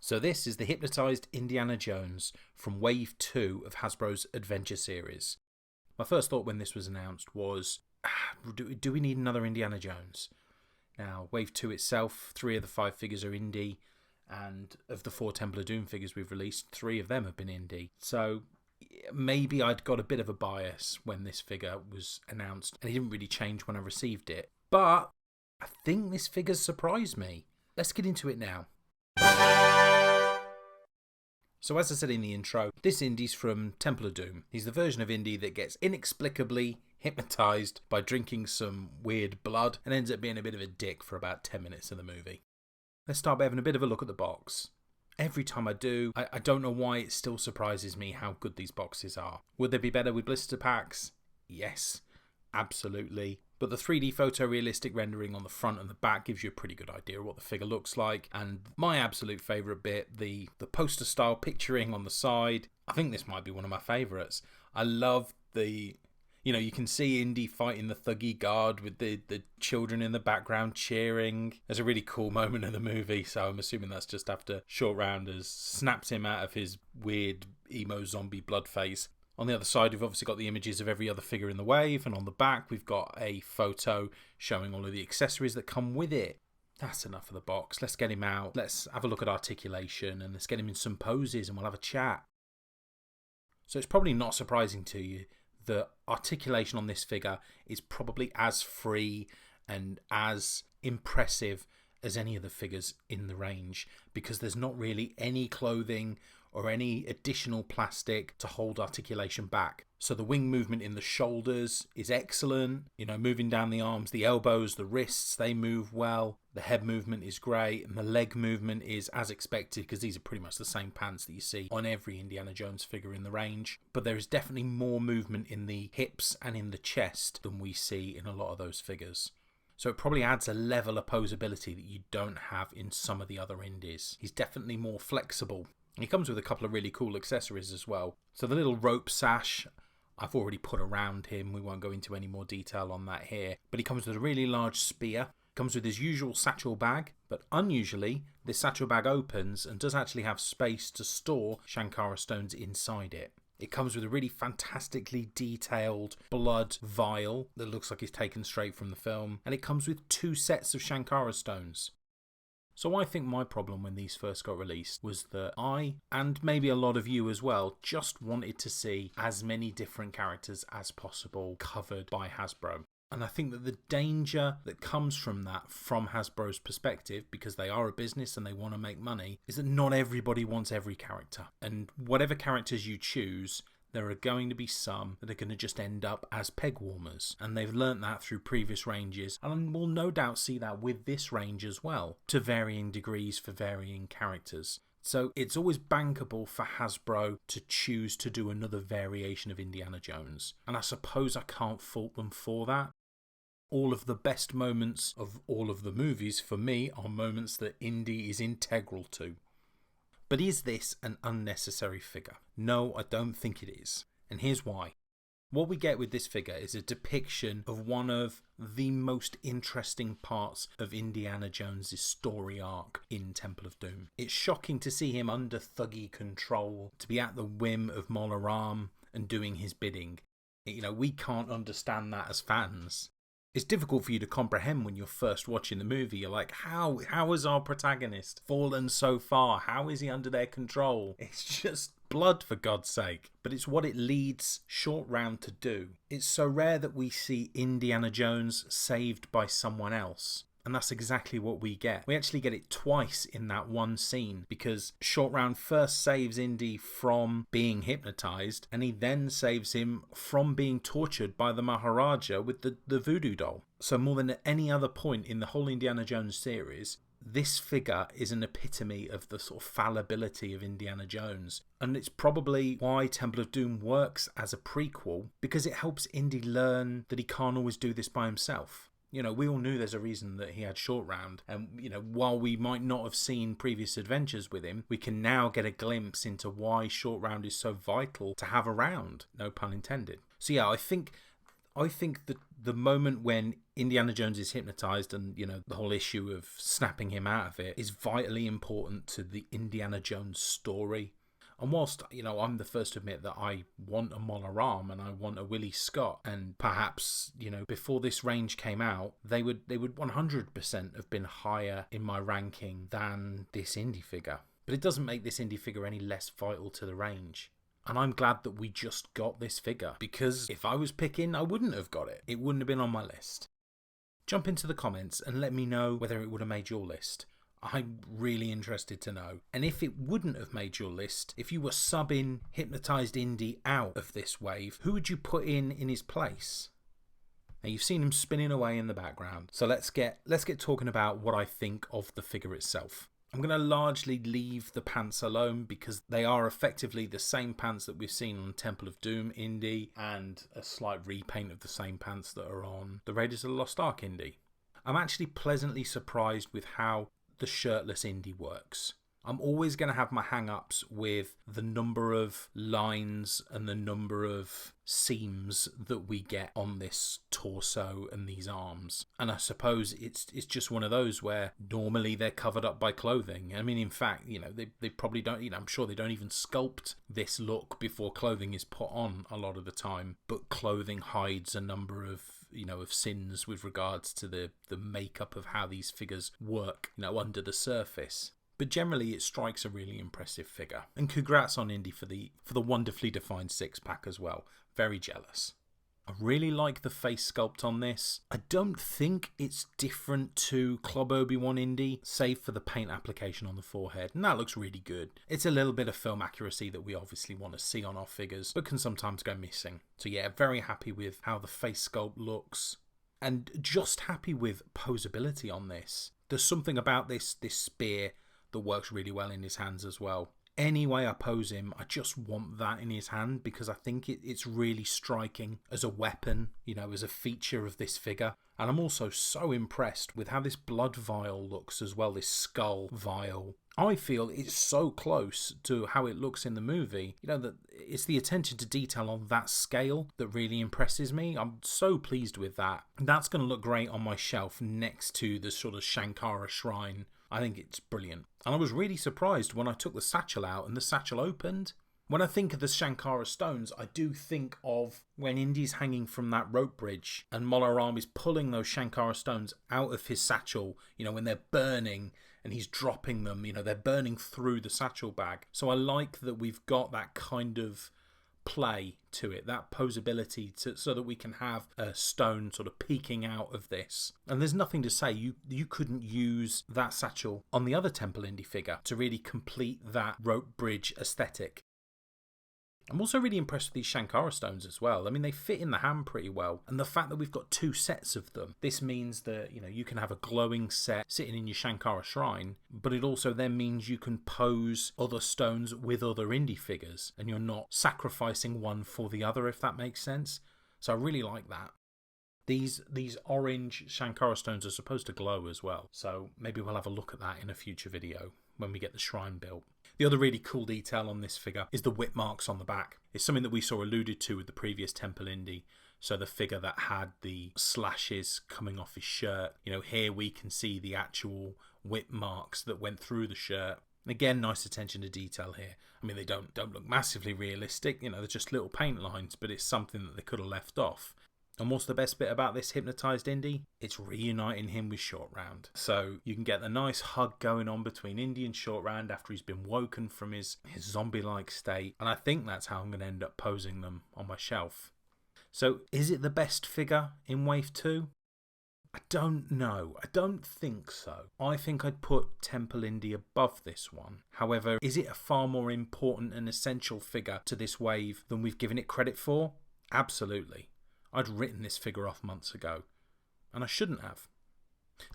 So this is the Hypnotised Indiana Jones from Wave 2 of Hasbro's Adventure Series. My first thought when this was announced was, do we need another Indiana Jones? Now, Wave 2 itself, 3 of the 5 figures are Indy, and of the 4 Temple of Doom figures we've released, 3 of them have been Indy. So maybe I'd got a bit of a bias when this figure was announced, and it didn't really change when I received it. But I think this figure's surprised me. Let's get into it now. So as I said in the intro, this Indy's from Temple of Doom. He's the version of Indy that gets inexplicably hypnotised by drinking some weird blood and ends up being a bit of a dick for about 10 minutes of the movie. Let's start by having a bit of a look at the box. Every time I do, I don't know why it still surprises me how good these boxes are. Would they be better with blister packs? Yes, absolutely. But the 3D photorealistic rendering on the front and the back gives you a pretty good idea of what the figure looks like. And my absolute favourite bit, the poster style picturing on the side. I think this might be one of my favourites. I love the, you can see Indy fighting the thuggy guard with the children in the background cheering. There's a really cool moment in the movie, so I'm assuming that's just after Short Round has snapped him out of his weird emo zombie blood face. On the other side, we've obviously got the images of every other figure in the wave, and on the back we've got a photo showing all of the accessories that come with it. That's enough of the box. Let's get him out. Let's have a look at Articulation, and let's get him in some poses, and we'll have a chat. So it's probably not surprising to you that Articulation on this figure is probably as free and as impressive as any of the figures in the range, because there's not really any clothing or any additional plastic to hold Articulation back. So the wing movement in the shoulders is excellent, moving down the arms, the elbows, the wrists, they move well. The head movement is great, and the leg movement is as expected, because these are pretty much the same pants that you see on every Indiana Jones figure in the range. But there is definitely more movement in the hips and in the chest than we see in a lot of those figures. So it probably adds a level of posability that you don't have in some of the other Indies. He's definitely more flexible. He comes with a couple of really cool accessories as well. So the little rope sash I've already put around him. We won't go into any more detail on that here. But he comes with a really large spear. Comes with his usual satchel bag. But unusually, this satchel bag opens and does actually have space to store Shankara stones inside it. It comes with a really fantastically detailed blood vial that looks like it's taken straight from the film. And it comes with 2 sets of Shankara stones. So I think my problem when these first got released was that I, and maybe a lot of you as well, just wanted to see as many different characters as possible covered by Hasbro. And I think that the danger that comes from that, from Hasbro's perspective, because they are a business and they want to make money, is that not everybody wants every character. And whatever characters you choose, there are going to be some that are going to just end up as peg warmers. And they've learnt that through previous ranges. And we'll no doubt see that with this range as well, to varying degrees for varying characters. So it's always bankable for Hasbro to choose to do another variation of Indiana Jones. And I suppose I can't fault them for that. All of the best moments of all of the movies for me are moments that Indy is integral to. But is this an unnecessary figure? No, I don't think it is. And here's why. What we get with this figure is a depiction of one of the most interesting parts of Indiana Jones' story arc in Temple of Doom. It's shocking to see him under thuggy control, to be at the whim of Mola Ram and doing his bidding. We can't understand that as fans. It's difficult for you to comprehend when you're first watching the movie. You're like, how has our protagonist fallen so far? How is he under their control? It's just blood, for God's sake. But it's what it leads Short Round to do. It's so rare that we see Indiana Jones saved by someone else. And that's exactly what we get. We actually get it twice in that one scene, because Short Round first saves Indy from being hypnotised, and he then saves him from being tortured by the Maharaja with the voodoo doll. So more than at any other point in the whole Indiana Jones series, this figure is an epitome of the sort of fallibility of Indiana Jones. And it's probably why Temple of Doom works as a prequel, because it helps Indy learn that he can't always do this by himself. We all knew there's a reason that he had Short Round. And, while we might not have seen previous adventures with him, we can now get a glimpse into why Short Round is so vital to have around. No pun intended. So yeah, I think that the moment when Indiana Jones is hypnotized and, you know, the whole issue of snapping him out of it is vitally important to the Indiana Jones story. And whilst, you know, I'm the first to admit that I want a Mola Ram and I want a Willie Scott, and perhaps, you know, before this range came out, they would 100% have been higher in my ranking than this Indy figure. But it doesn't make this Indy figure any less vital to the range. And I'm glad that we just got this figure, because if I was picking, I wouldn't have got it. It wouldn't have been on my list. Jump into the comments and let me know whether it would have made your list. I'm really interested to know. And if it wouldn't have made your list, if you were subbing Hypnotised Indy out of this wave, who would you put in his place? Now, you've seen him spinning away in the background, so let's get talking about what I think of the figure itself. I'm going to largely leave the pants alone because they are effectively the same pants that we've seen on Temple of Doom Indy and a slight repaint of the same pants that are on the Raiders of the Lost Ark Indy. I'm actually pleasantly surprised with how the shirtless Indy works. I'm always going to have my hang-ups with the number of lines and the number of seams that we get on this torso and these arms. And I suppose it's just one of those where normally they're covered up by clothing. I mean, in fact, you know, they probably don't, you know, I'm sure they don't even sculpt this look before clothing is put on a lot of the time. But clothing hides a number of, you know, of sins with regards to the makeup of how these figures work, you know, under the surface. But generally it strikes a really impressive figure. And congrats on Indy for the wonderfully defined six-pack as well. Very jealous. I really like the face sculpt on this. I don't think it's different to Club Obi-Wan Indy, save for the paint application on the forehead, and that looks really good. It's a little bit of film accuracy that we obviously want to see on our figures, but can sometimes go missing. So yeah, very happy with how the face sculpt looks, and just happy with posability on this. There's something about this spear that works really well in his hands as well. Any way I pose him, I just want that in his hand because I think it's really striking as a weapon, you know, as a feature of this figure. And I'm also so impressed with how this blood vial looks as well, this skull vial. I feel it's so close to how it looks in the movie. You know, that it's the attention to detail on that scale that really impresses me. I'm so pleased with that. That's going to look great on my shelf next to the sort of Shankara shrine. I think it's brilliant. And I was really surprised when I took the satchel out and the satchel opened. When I think of the Shankara stones, I do think of when Indy's hanging from that rope bridge and Mola Ram is pulling those Shankara stones out of his satchel, you know, when they're burning and he's dropping them, you know, they're burning through the satchel bag. So I like that we've got that kind of play to it, that posability, so that we can have a stone sort of peeking out of this. And there's nothing to say you couldn't use that satchel on the other Temple Indy figure to really complete that rope bridge aesthetic. I'm also really impressed with these Shankara stones as well. I mean, they fit in the hand pretty well. And the fact that we've got two sets of them, this means that, you know, you can have a glowing set sitting in your Shankara shrine, but it also then means you can pose other stones with other Indy figures and you're not sacrificing one for the other, if that makes sense. So I really like that. These orange Shankara stones are supposed to glow as well. So maybe we'll have a look at that in a future video when we get the shrine built. The other really cool detail on this figure is the whip marks on the back. It's something that we saw alluded to with the previous Temple Indy. So the figure that had the slashes coming off his shirt. You know, here we can see the actual whip marks that went through the shirt. Again, nice attention to detail here. I mean, they don't look massively realistic. You know, they're just little paint lines, but it's something that they could have left off. And what's the best bit about this Hypnotised Indy? It's reuniting him with Short Round. So you can get the nice hug going on between Indy and Short Round after he's been woken from his zombie-like state. And I think that's how I'm going to end up posing them on my shelf. So is it the best figure in Wave 2? I don't know. I don't think so. I think I'd put Temple Indy above this one. However, is it a far more important and essential figure to this wave than we've given it credit for? Absolutely. I'd written this figure off months ago, and I shouldn't have.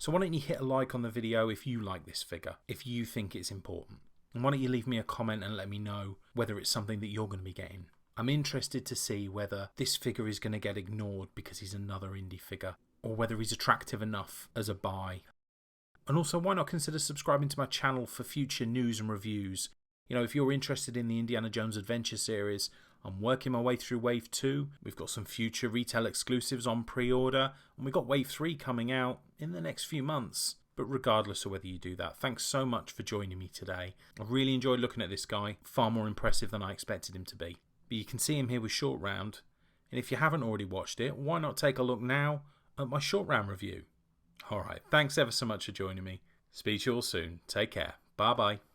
So why don't you hit a like on the video if you like this figure, if you think it's important. And why don't you leave me a comment and let me know whether it's something that you're going to be getting. I'm interested to see whether this figure is going to get ignored because he's another Indy figure, or whether he's attractive enough as a buy. And also, why not consider subscribing to my channel for future news and reviews? You know, if you're interested in the Indiana Jones Adventure Series, I'm working my way through Wave 2. We've got some future retail exclusives on pre-order, and we've got Wave 3 coming out in the next few months. But regardless of whether you do that, thanks so much for joining me today. I really enjoyed looking at this guy, far more impressive than I expected him to be. But you can see him here with Short Round, and if you haven't already watched it, why not take a look now at my Short Round review? Alright, thanks ever so much for joining me. Speak to you all soon. Take care. Bye bye.